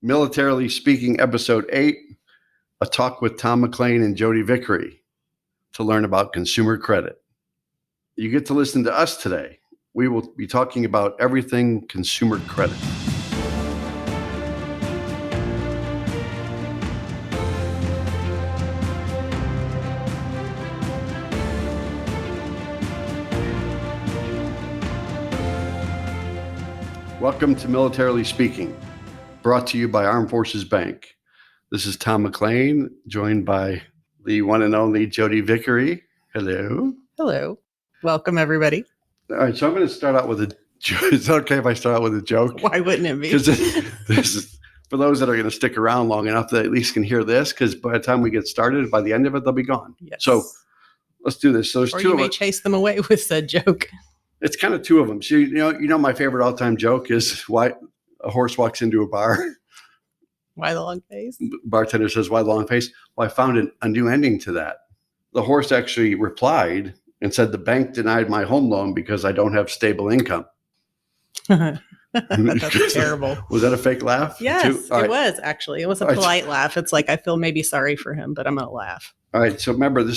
Militarily Speaking, Episode 8, a talk with Tom McLean and Jodi Vickery to learn about consumer credit. You get to listen to us today. We will be talking about everything consumer credit. Welcome to Militarily Speaking, brought to you by Armed Forces Bank. This is Tom McLean, joined by the one and only Jodi Vickery. Hello. Hello. Welcome, everybody. All right, so I'm going to start out with a joke. Is it okay if I start out with a joke? Why wouldn't it be? Because this is for those that are going to stick around long enough that at least can hear this, because by the time we get started, by the end of it, they'll be gone. Yes. So let's do this. So there's or two you of may us. chase them away with said joke. It's kind of two of them. So you know, my favorite all-time joke is why a horse walks into a bar. Why the long face? Bartender says, "Why the long face?" Well, I found a new ending to that. The horse actually replied and said, "The bank denied my home loan because I don't have stable income." That's terrible. Was that a fake laugh? Yes, All right. was actually. It was a All right. polite laugh. It's like, I feel maybe sorry for him, but I'm going to laugh. All right. So remember,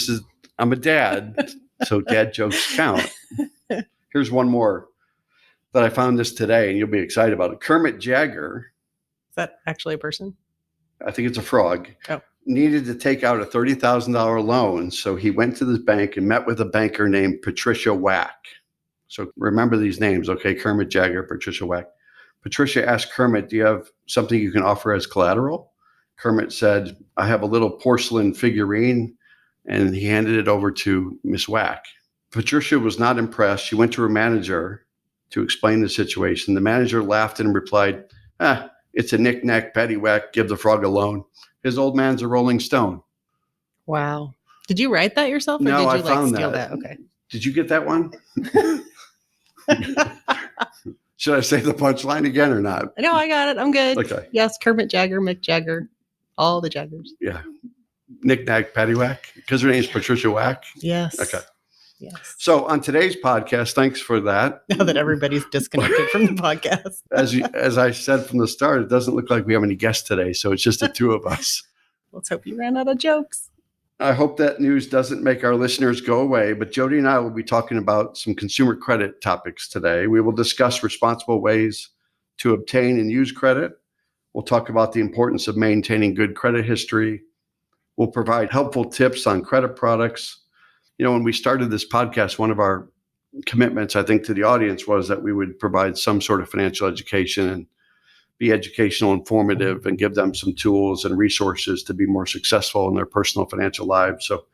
I'm a dad, so dad jokes count. Here's one more that I found this today, and you'll be excited about it. Kermit Jagger, Is that actually a person? I think it's a frog, needed to take out a $30,000 loan. So he went to the bank and met with a banker named Patricia Wack. So remember these names, okay? Kermit Jagger, Patricia Wack. Patricia asked Kermit, "Do you have something you can offer as collateral?" Kermit said, "I have a little porcelain figurine," and he handed it over to Miss Wack. Patricia was not impressed. She went to her manager to explain the situation. The manager laughed and replied, "It's a knick-knack, paddywhack, give the frog a loan. His old man's a Rolling Stone." Wow. Did you write that yourself, or No, did I you found steal that. that? Okay. Did you get that one? Should I say the punchline again or not? No, I got it. I'm good. Okay. Yes, Kermit Jagger, Mick Jagger, all the Jaggers. Yeah. Knick-knack, paddywhack, because her name's Patricia Wack. Yes. Okay. Yes. So on today's podcast, thanks for that. Now that everybody's disconnected from the podcast. As I said from the start, it doesn't look like we have any guests today, so it's just the two of us. Let's hope you ran out of jokes. I hope that news doesn't make our listeners go away, but Jodi and I will be talking about some consumer credit topics today. We will discuss responsible ways to obtain and use credit. We'll talk about the importance of maintaining good credit history. We'll provide helpful tips on credit products. You know, when we started this podcast, one of our commitments, I think, to the audience was that we would provide some sort of financial education and be educational, informative, and give them some tools and resources to be more successful in their personal financial lives. So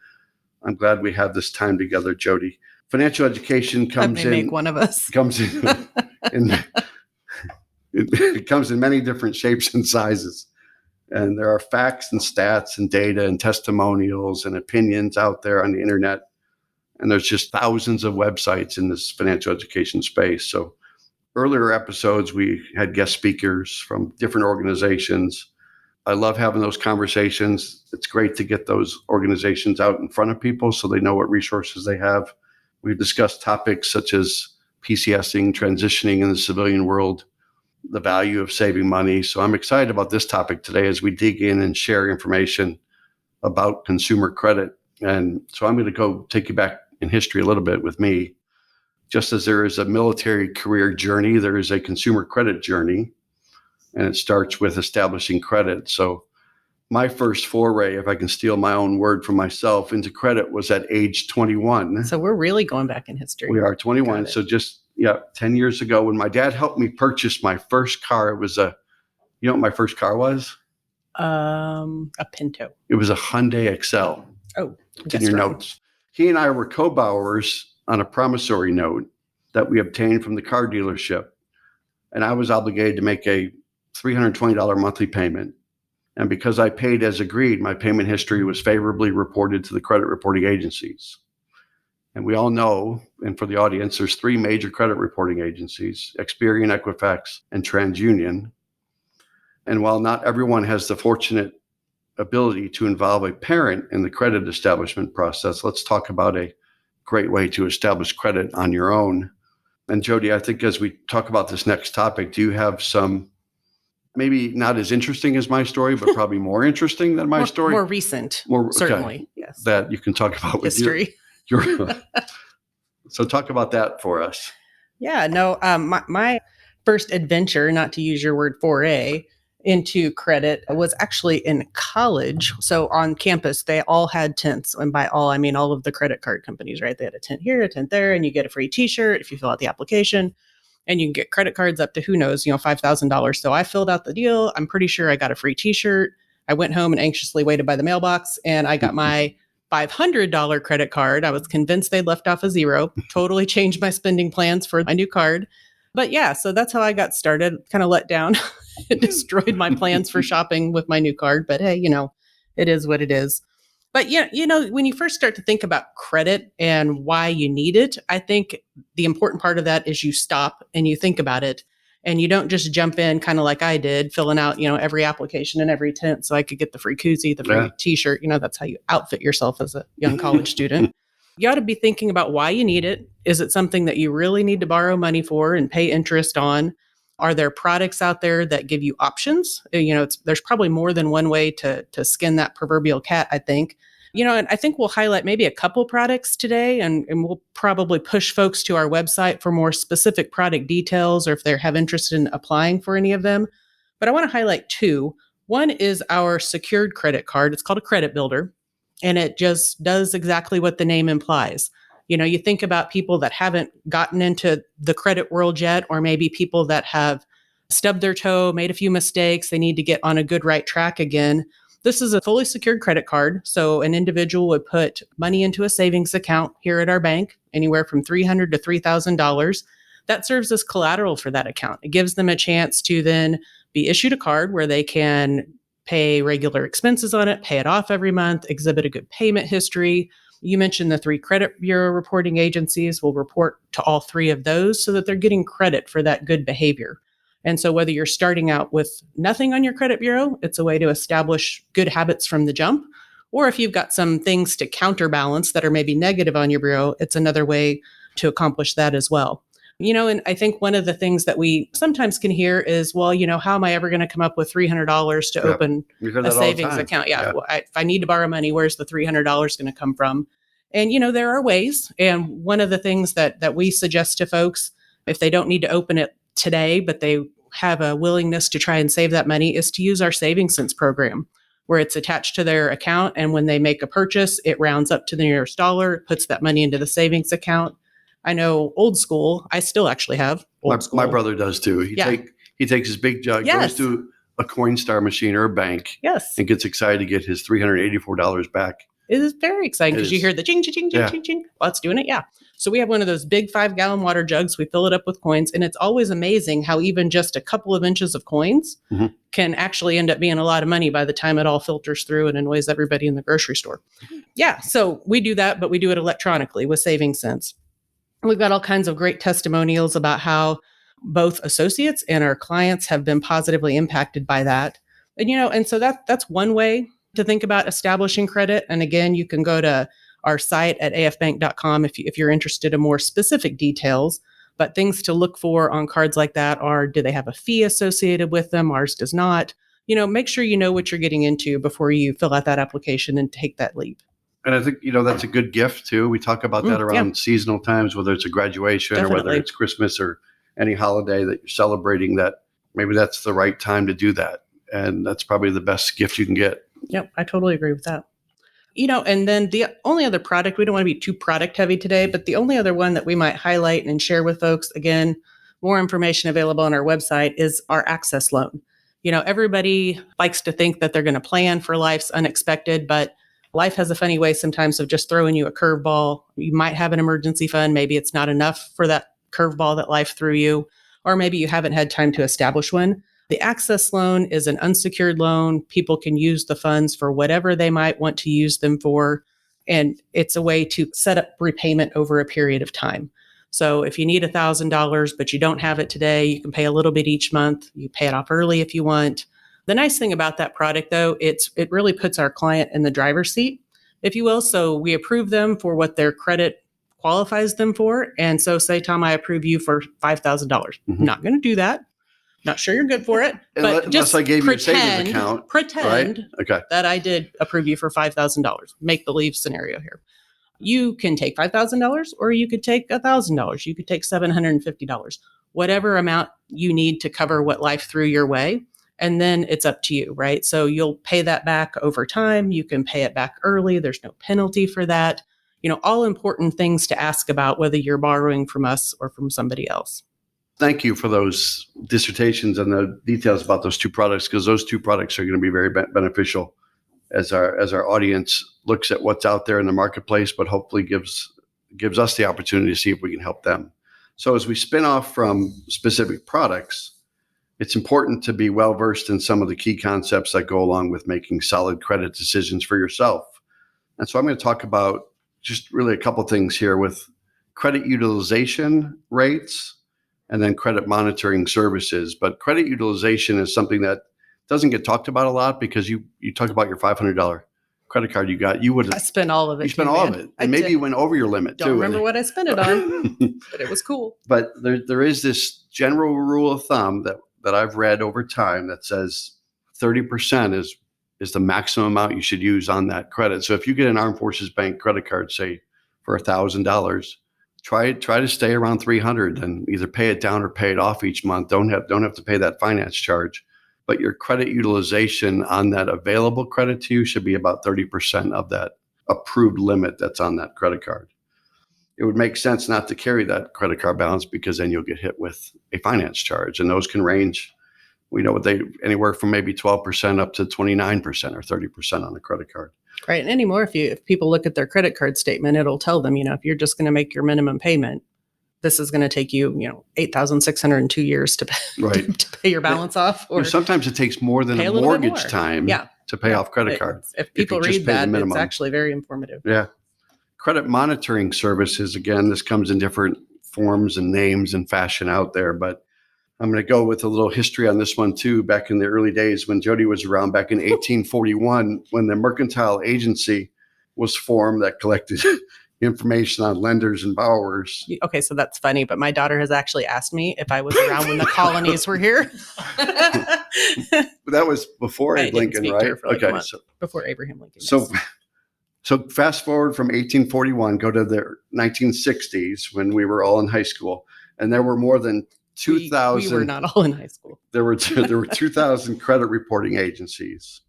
I'm glad we have this time together, Jodi. Financial education comes in. Make one of us. Comes in. It comes in many different shapes and sizes. And there are facts and stats and data and testimonials and opinions out there on the internet. And there's just thousands of websites in this financial education space. So earlier episodes, we had guest speakers from different organizations. I love having those conversations. It's great to get those organizations out in front of people so they know what resources they have. We've discussed topics such as PCSing, transitioning in the civilian world, the value of saving money. So I'm excited about this topic today as we dig in and share information about consumer credit. And so I'm going to go take you back in history a little bit with me. Just as there is a military career journey, there is a consumer credit journey, and it starts with establishing credit. So my first foray, if I can steal my own word from myself, into credit was at age 21. So we're really going back in history. We are 21. So just 10 years ago, when my dad helped me purchase my first car, it was you know what my first car was? A Pinto. It was a Hyundai Excel. Oh, it's in your notes. He and I were co-borrowers on a promissory note that we obtained from the car dealership. And I was obligated to make a $320 monthly payment. And because I paid as agreed, my payment history was favorably reported to the credit reporting agencies. And we all know, and for the audience, there's three major credit reporting agencies: Experian, Equifax, and TransUnion. And while not everyone has the fortunate ability to involve a parent in the credit establishment process, let's talk about a great way to establish credit on your own. And Jodi, I think as we talk about this next topic, do you have some maybe not as interesting as my story, but probably more interesting than my story. More recent, Okay, certainly. Yes. that you can talk about with history. your So talk about that for us. Yeah, no, my first adventure, not to use your word foray, into credit was actually in college. So on campus, they all had tents. And by all, I mean all of the credit card companies, right? They had a tent here, a tent there, and you get a free t-shirt if you fill out the application. And you can get credit cards up to, who knows, $5,000. So I filled out the deal. I'm pretty sure I got a free t-shirt. I went home and anxiously waited by the mailbox, and I got my $500 credit card. I was convinced they'd left off a zero, totally changed my spending plans for my new card. But yeah, so that's how I got started, kind of let down. It destroyed my plans for shopping with my new card. But hey, it is what it is. But yeah, when you first start to think about credit and why you need it, I think the important part of that is you stop and you think about it. And you don't just jump in kind of like I did, filling out, every application and every tent so I could get the free koozie, the free t-shirt. That's how you outfit yourself as a young college student. You ought to be thinking about why you need it. Is it something that you really need to borrow money for and pay interest on? Are there products out there that give you options? There's probably more than one way to skin that proverbial cat, I think. And I think we'll highlight maybe a couple products today, and we'll probably push folks to our website for more specific product details or if they have interest in applying for any of them. But I want to highlight two. One is our secured credit card. It's called a credit builder, and it just does exactly what the name implies. You think about people that haven't gotten into the credit world yet, or maybe people that have stubbed their toe, made a few mistakes, they need to get on a good right track again. This is a fully secured credit card. So an individual would put money into a savings account here at our bank, anywhere from $300 to $3,000. That serves as collateral for that account. It gives them a chance to then be issued a card where they can pay regular expenses on it, pay it off every month, exhibit a good payment history. You mentioned the 3 credit bureau reporting agencies will report to all 3 of those so that they're getting credit for that good behavior. And so whether you're starting out with nothing on your credit bureau, it's a way to establish good habits from the jump. Or if you've got some things to counterbalance that are maybe negative on your bureau, it's another way to accomplish that as well. And I think one of the things that we sometimes can hear is, well, how am I ever going to come up with $300 to open a savings account? Well, if I need to borrow money, where's the $300 going to come from? And, there are ways. And one of the things that we suggest to folks, if they don't need to open it today, but they have a willingness to try and save that money, is to use our Savings Sense program, where it's attached to their account. And when they make a purchase, it rounds up to the nearest dollar, puts that money into the savings account. I know old school, I still actually have old school. My brother does too. He takes his big jug, goes to a Coinstar machine or a bank, and gets excited to get his $384 back. It is very exciting because you hear the ching, ching, ching, ching, ching, ching. Well, it's doing it. Yeah. So we have one of those big 5-gallon water jugs. We fill it up with coins. And it's always amazing how even just a couple of inches of coins can actually end up being a lot of money by the time it all filters through and annoys everybody in the grocery store. Yeah. So we do that, but we do it electronically with Savings Sense. We've got all kinds of great testimonials about how both associates and our clients have been positively impacted by that. And so that's one way to think about establishing credit. And again, you can go to our site at afbank.com if you're interested in more specific details. But things to look for on cards like that are, do they have a fee associated with them? Ours does not. Make sure you know what you're getting into before you fill out that application and take that leap. And I think, that's a good gift too. We talk about that around seasonal times, whether it's a graduation or whether it's Christmas or any holiday that you're celebrating, that maybe that's the right time to do that. And that's probably the best gift you can get. Yep, I totally agree with that. And then the only other product, we don't want to be too product heavy today, but the only other one that we might highlight and share with folks, again, more information available on our website, is our access loan. Everybody likes to think that they're going to plan for life's unexpected, but life has a funny way sometimes of just throwing you a curveball. You might have an emergency fund. Maybe it's not enough for that curveball that life threw you, or maybe you haven't had time to establish one. The access loan is an unsecured loan. People can use the funds for whatever they might want to use them for. And it's a way to set up repayment over a period of time. So if you need $1,000, but you don't have it today, you can pay a little bit each month. You pay it off early if you want. The nice thing about that product, though, it really puts our client in the driver's seat, if you will. So we approve them for what their credit qualifies them for. And so say, Tom, I approve you for $5,000. I'm not going to do that. Not sure you're good for it, but Unless just I gave you a savings account, right? pretend Okay. that I did approve you for $5,000. Make believe scenario here. You can take $5,000 or you could take $1,000. You could take $750, whatever amount you need to cover what life threw your way. And then it's up to you, right? So you'll pay that back over time. You can pay it back early. There's no penalty for that. All important things to ask about whether you're borrowing from us or from somebody else. Thank you for those dissertations and the details about those two products, because those two products are going to be very beneficial as our audience looks at what's out there in the marketplace, but hopefully gives us the opportunity to see if we can help them. So as we spin off from specific products, it's important to be well versed in some of the key concepts that go along with making solid credit decisions for yourself. And so I'm going to talk about just really a couple things here with credit utilization rates and then credit monitoring services. But credit utilization is something that doesn't get talked about a lot, because you talk about your $500 credit card you would I spent all of it. You spent all of it. And maybe you went over your limit too. Don't remember what I spent it on, but it was cool. But there is this general rule of thumb that I've read over time that says 30% is the maximum amount you should use on that credit. So if you get an Armed Forces Bank credit card, say for $1,000, try to stay around 300 and either pay it down or pay it off each month. Don't have to pay that finance charge. But your credit utilization on that available credit to you should be about 30% of that approved limit that's on that credit card. It would make sense not to carry that credit card balance, because then you'll get hit with a finance charge. And those can range, we know anywhere from maybe 12% up to 29% or 30% on a credit card. Right. And anymore, if people look at their credit card statement, it'll tell them, if you're just going to make your minimum payment, this is going to take you, 8,602 years to pay, right. to pay your balance off. Or sometimes it takes more than a mortgage time to pay off credit cards. If people read that, it's actually very informative. Yeah. Credit monitoring services, again, this comes in different forms and names and fashion out there, but I'm going to go with a little history on this one too. Back in the early days when Jodi was around, back in 1841, when the Mercantile Agency was formed that collected information on lenders and borrowers. Okay, so that's funny, but my daughter has actually asked me if I was around when the colonies were here. But that was before Lincoln, right? Okay, so before Abraham Lincoln. So fast forward from 1841, go to the 1960s when we were all in high school, and there were more than 2,000. We were not all in high school. There were 2,000 credit reporting agencies,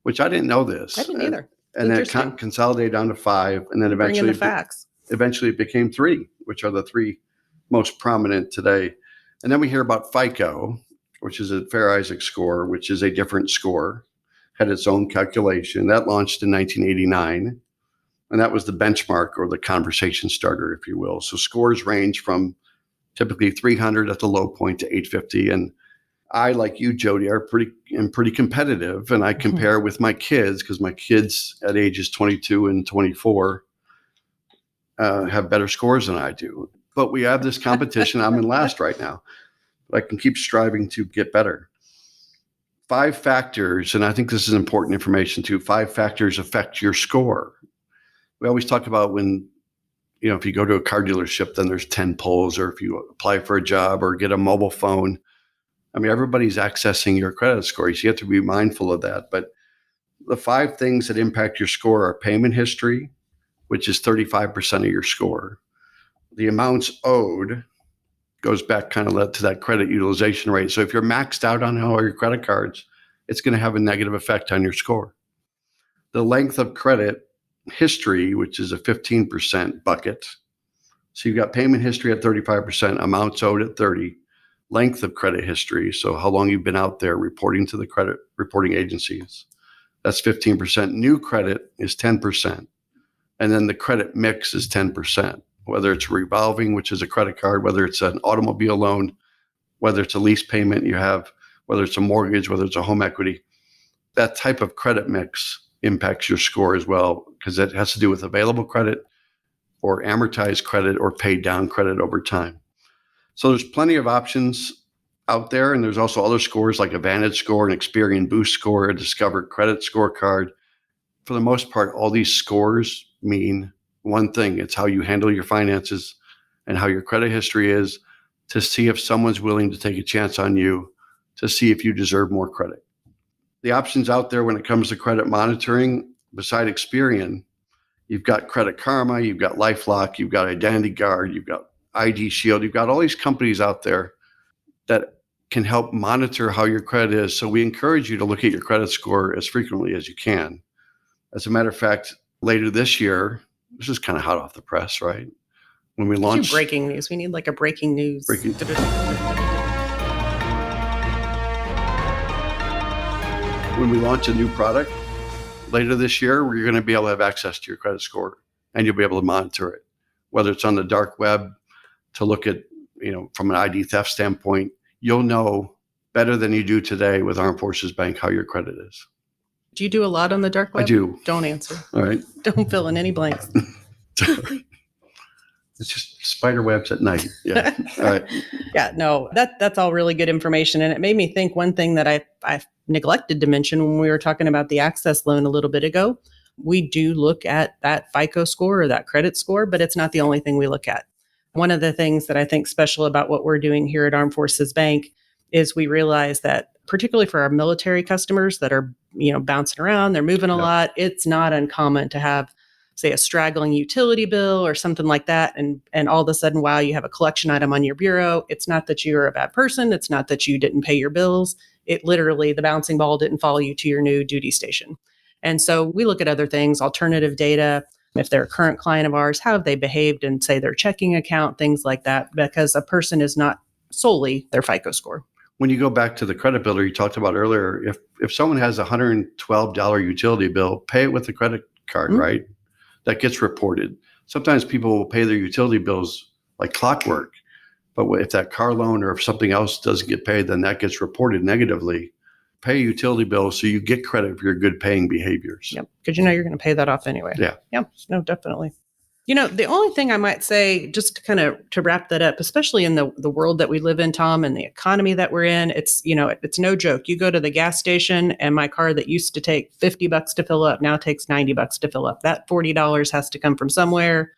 which I didn't know this. I didn't either. And then it consolidated down to 5, and then eventually it became 3, which are the 3 most prominent today. And then we hear about FICO, which is a Fair Isaac score, which is a different score, had its own calculation. That launched in 1989, and that was the benchmark or the conversation starter, if you will. So scores range from typically 300 at the low point to 850, and I, like you, Jodi, am pretty competitive, and I compare with my kids, because my kids at ages 22 and 24 have better scores than I do. But we have this competition. I'm in last right now, but I can keep striving to get better. 5 factors, and I think this is important information too. 5 factors affect your score. We always talk about when, if you go to a car dealership, then there's 10 polls, or if you apply for a job or get a mobile phone. I mean, everybody's accessing your credit score. So you have to be mindful of that. But the 5 things that impact your score are payment history, which is 35% of your score. The amounts owed goes back kind of to that credit utilization rate. So if you're maxed out on all your credit cards, it's going to have a negative effect on your score. The length of credit history, which is a 15% bucket. So you've got payment history at 35%, amounts owed at 30%. Length of credit history, so how long you've been out there reporting to the credit reporting agencies, that's 15%. New credit is 10%. And then the credit mix is 10%, whether it's revolving, which is a credit card, whether it's an automobile loan, whether it's a lease payment you have, whether it's a mortgage, whether it's a home equity. That type of credit mix impacts your score as well, because it has to do with available credit or amortized credit or paid down credit over time. So there's plenty of options out there, and there's also other scores like a Vantage score, an Experian Boost score, a Discover Credit Scorecard. For the most part, all these scores mean one thing. It's how you handle your finances and how your credit history is, to see if someone's willing to take a chance on you to see if you deserve more credit. The options out there when it comes to credit monitoring, beside Experian, you've got Credit Karma, you've got LifeLock, you've got Identity Guard, you've got ID Shield, you've got all these companies out there that can help monitor how your credit is. So we encourage you to look at your credit score as frequently as you can. As a matter of fact, later this year, this is kind of hot off the press, right? When we launch breaking news, we need like a breaking news. When we launch a new product later this year, you're going to be able to have access to your credit score and you'll be able to monitor it, whether it's on the dark web to look at, from an ID theft standpoint. You'll know better than you do today with Armed Forces Bank how your credit is. Do you do a lot on the dark web? I do. Don't answer. All right. Don't fill in any blanks. It's just spider webs at night. Yeah. All right. Yeah, no, that's all really good information. And it made me think one thing that I neglected to mention when we were talking about the access loan a little bit ago. We do look at that FICO score or that credit score, but it's not the only thing we look at. One of the things that I think special about what we're doing here at Armed Forces Bank is we realize that particularly for our military customers that are, bouncing around, they're moving a lot, it's not uncommon to have, say, a straggling utility bill or something like that. And all of a sudden, wow, you have a collection item on your bureau. It's not that you're a bad person. It's not that you didn't pay your bills. It literally, the bouncing ball didn't follow you to your new duty station. And so we look at other things, alternative data. If they're a current client of ours, how have they behaved in, say, their checking account, things like that, because a person is not solely their FICO score. When you go back to the credit builder you talked about earlier, if someone has a $112 utility bill, pay it with a credit card, right? That gets reported. Sometimes people will pay their utility bills like clockwork, but if that car loan or if something else doesn't get paid, then that gets reported negatively. Pay a utility bill so you get credit for your good paying behaviors. Yep, because you're going to pay that off anyway. Yeah. Yep, no, definitely. The only thing I might say, just to kind of to wrap that up, especially in the world that we live in, Tom, and the economy that we're in, it's no joke. You go to the gas station and my car that used to take $50 to fill up now takes $90 to fill up. That $40 has to come from somewhere.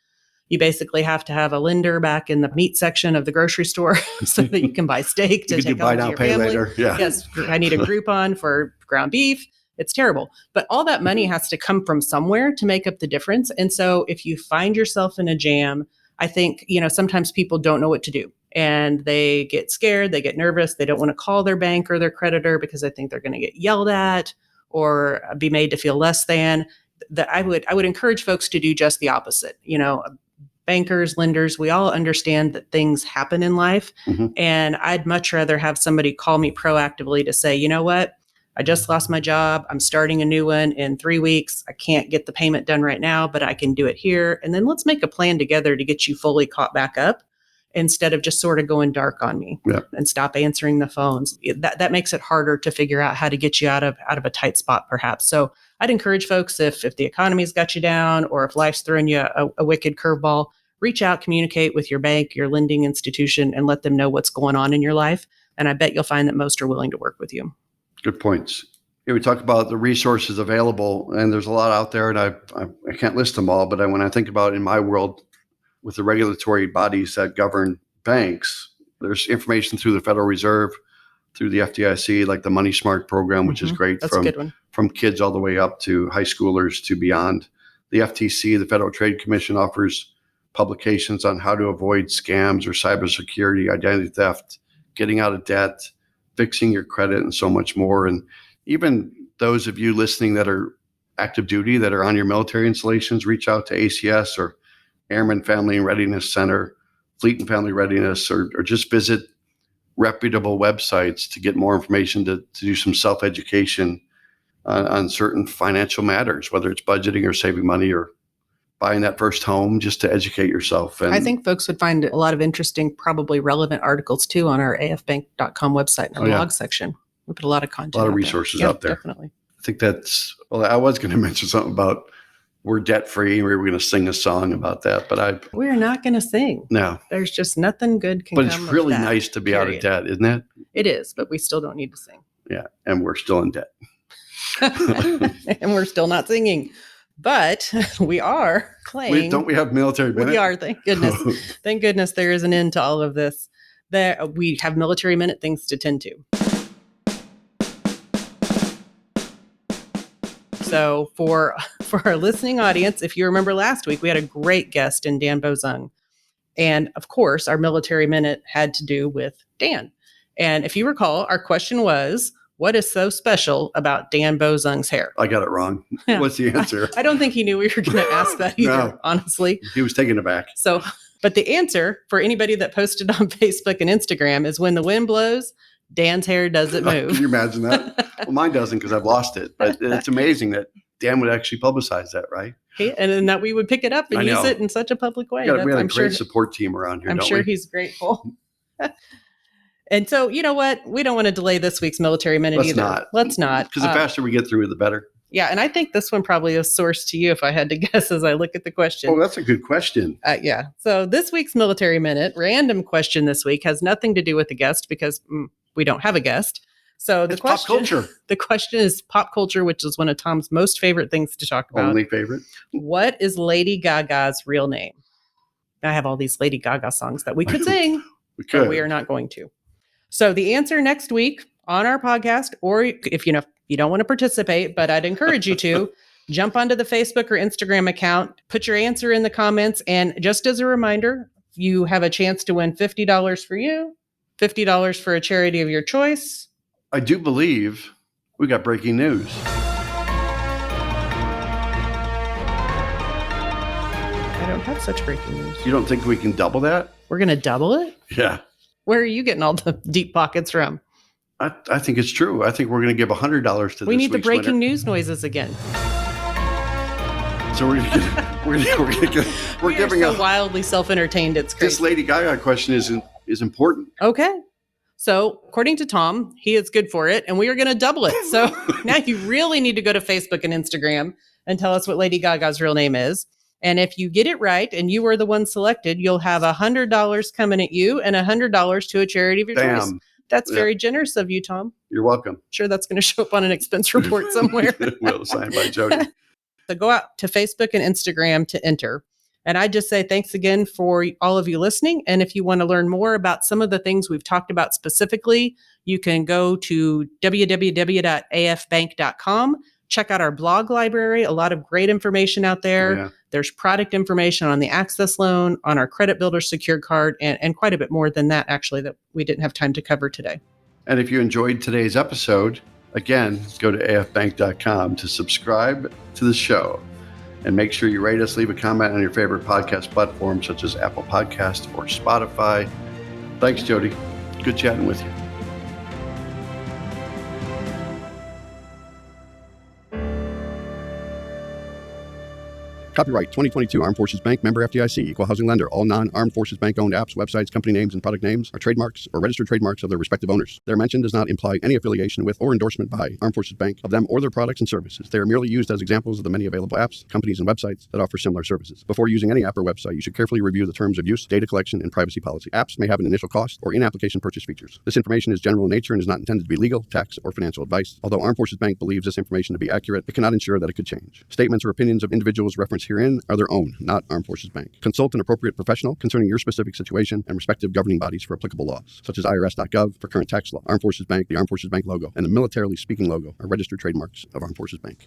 You basically have to have a lender back in the meat section of the grocery store so that you can buy steak to take home to your family. Later. Yeah. Yes, I need a Groupon for ground beef. It's terrible. But all that money has to come from somewhere to make up the difference. And so if you find yourself in a jam, I think, sometimes people don't know what to do and they get scared, they get nervous, they don't want to call their bank or their creditor because they think they're going to get yelled at or be made to feel less than. That I would encourage folks to do just the opposite. Bankers, lenders, we all understand that things happen in life. And I'd much rather have somebody call me proactively to say, you know what? I just lost my job. I'm starting a new one in 3 weeks. I can't get the payment done right now, but I can do it here. And then let's make a plan together to get you fully caught back up instead of just sort of going dark on me and stop answering the phones. That makes it harder to figure out how to get you out of a tight spot, perhaps. So I'd encourage folks, if the economy's got you down or if life's throwing you a wicked curveball, reach out, communicate with your bank, your lending institution, and let them know what's going on in your life. And I bet you'll find that most are willing to work with you. Good points. Here we talk about the resources available, and there's a lot out there, and I can't list them all, but when I think about in my world with the regulatory bodies that govern banks, there's information through the Federal Reserve, through the FDIC, like the Money Smart program, which is great. That's a good one. From kids all the way up to high schoolers to beyond. The FTC, the Federal Trade Commission, offers publications on how to avoid scams or cybersecurity, identity theft, getting out of debt, fixing your credit, and so much more. And even those of you listening that are active duty, that are on your military installations, reach out to ACS or Airman Family and Readiness Center, Fleet and Family Readiness, or just visit reputable websites to get more information to do some self-education on certain financial matters, whether it's budgeting or saving money or buying that first home, just to educate yourself. And I think folks would find a lot of interesting, probably relevant articles too on our afbank.com website in the blog section. We put a lot of content, a lot of resources out there. Definitely. I think I was going to mention something about we're debt free. We were going to sing a song about that, but we're not going to sing. No, there's just nothing good can come. But it's really nice to be out of debt, isn't it? It is, but we still don't need to sing. Yeah, and we're still in debt, and we're still not singing. But we are playing. Don't we have military minute? We are, thank goodness. Thank goodness there is an end to all of this. We have military minute things to tend to. So for our listening audience, if you remember last week, we had a great guest in Dan Bozung. And of course, our military minute had to do with Dan. And if you recall, our question was, what is so special about Dan Bozung's hair? I got it wrong. What's the answer? I don't think he knew we were going to ask that either, No. honestly. He was taken aback. So, but the answer for anybody that posted on Facebook and Instagram is when the wind blows, Dan's hair doesn't move. Can you imagine that? Well, mine doesn't because I've lost it. But it's amazing that Dan would actually publicize that, right? And then that we would pick it up and use it in such a public way. We had a great support team around here. I'm sure he's grateful. And so, you know what? We don't want to delay this week's military minute either. Let's not. Because the faster we get through, the better. Yeah. And I think this one probably is sourced to you if I had to guess as I look at the question. Oh, that's a good question. Yeah. So this week's military minute, random question this week, has nothing to do with the guest because we don't have a guest. So the question, pop culture. The question is pop culture, which is one of Tom's most favorite things to talk about. Only favorite. What is Lady Gaga's real name? I have all these Lady Gaga songs that we could sing, but we are not going to. So the answer next week on our podcast, or if you don't want to participate, but I'd encourage you to jump onto the Facebook or Instagram account, put your answer in the comments, and just as a reminder, you have a chance to win $50 for you, $50 for a charity of your choice. I do believe we got breaking news. I don't have such breaking news. You don't think we can double that? We're going to double it? Yeah. Where are you getting all the deep pockets from? I think it's true. I think we're going to give $100 to this. We need the breaking winner. news noises again. So we're giving so wildly self-entertained. It's crazy. This Lady Gaga question is important. Okay. So according to Tom, he is good for it, and we are going to double it. So now you really need to go to Facebook and Instagram and tell us what Lady Gaga's real name is. And if you get it right and you were the one selected, you'll have $100 coming at you and $100 to a charity of your choice. That's very generous of you, Tom. You're welcome. Sure, that's going to show up on an expense report somewhere. It will, signed by Jodi. So go out to Facebook and Instagram to enter. And I just say thanks again for all of you listening. And if you want to learn more about some of the things we've talked about specifically, you can go to www.afbank.com. Check out our blog library. A lot of great information out there. Yeah. There's product information on the Access loan, on our Credit Builder secured card, and quite a bit more than that, actually, that we didn't have time to cover today. And if you enjoyed today's episode, again, go to afbank.com to subscribe to the show. And make sure you rate us, leave a comment on your favorite podcast platform, such as Apple Podcasts or Spotify. Thanks, Jodi. Good chatting with you. Copyright 2022 Armed Forces Bank, member FDIC, equal housing lender. All non-Armed Forces Bank owned apps, websites, company names, and product names are trademarks or registered trademarks of their respective owners. Their mention does not imply any affiliation with or endorsement by Armed Forces Bank of them or their products and services. They are merely used as examples of the many available apps, companies, and websites that offer similar services. Before using any app or website, you should carefully review the terms of use, data collection, and privacy policy. Apps may have an initial cost or in-application purchase features. This information is general in nature and is not intended to be legal, tax, or financial advice. Although Armed Forces Bank believes this information to be accurate, it cannot ensure that it could change. Statements or opinions of individuals referenced herein are their own, not Armed Forces Bank. Consult an appropriate professional concerning your specific situation and respective governing bodies for applicable laws, such as IRS.gov for current tax law. Armed Forces Bank, the Armed Forces Bank logo, and the Militarily Speaking logo are registered trademarks of Armed Forces Bank.